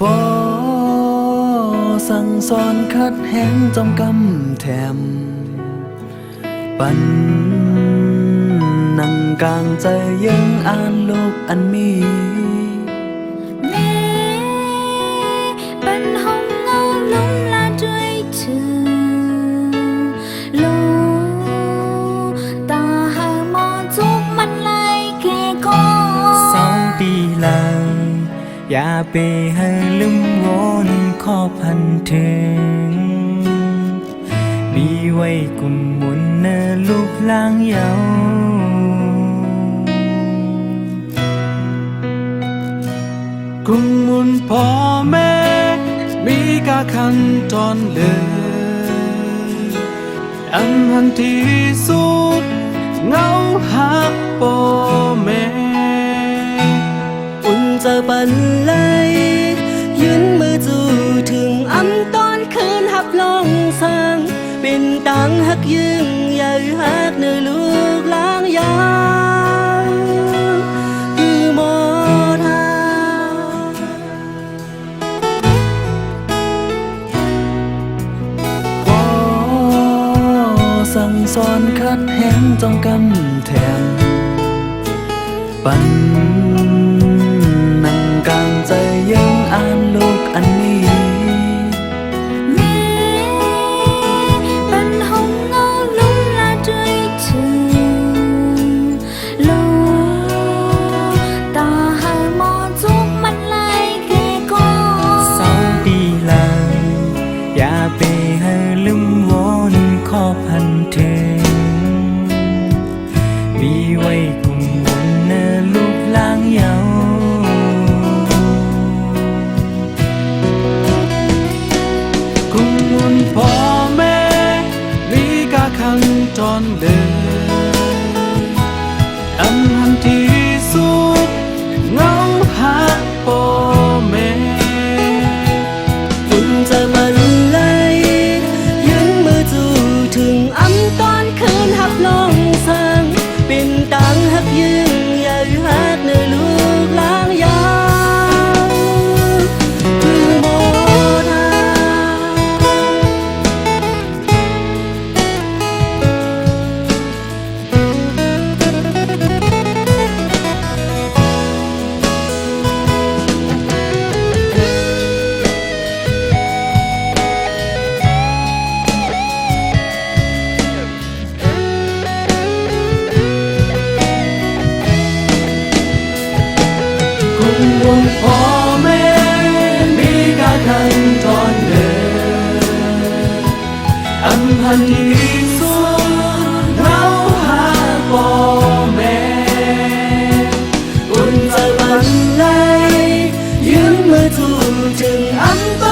ปอสั่งสอนคัดแหงจอมกำแถมปันนั่งกลางใจยังอ่านโลกอันมีแม่เป็นห้องเงาล้มลาด้วยเธอลูตาหาหมอจุกมันไล่แค่ก็2 ปีหลังอย่าไปให้ลืมวนขอพันถึงมีไว้กุมมุนเนอลูกหลางเยากุมมุนพ่อแม่มีกาคันตอนเลยอันหันที่สุดเงาหักพ่อแม่อุ่นจะปันไลยืนมือจูถึงอำตอนคืนหับลองสังเป็นตังหักยึงใหญ่หักเนื้อลูกล้างยางคือหมอทาพอสั่งสอนคัดแหงจองกำแถมปันนั่งกลางใจยังอ่านโลกอันนี้แม่เป็นห้องเงาล้มลาด้วยเธอลูตาหาหมอจุกมันไล่แค่ก็2 ปีหลังอย่าไปให้ลืมวนขอพันถึงมีไว้กุมมุนเนอลูกหลางเยากุมมุนพ่อแม่มีกาคันตอนเลยอันหันที่สุดเงาหักพ่อแม่อุ่นจะมันไลยืนมือจูถึงอำตอนคืนหับลองสังเป็นตังหักยืงใหญ่หักเนื้อลูกล้างยางคือโมนา คุณวงพ่อแม่มีกาคันตอนเดินอันพันที่สุดเงาหาพ่อแม่อุ่นใจมันไลยืนมือจูถึงอันต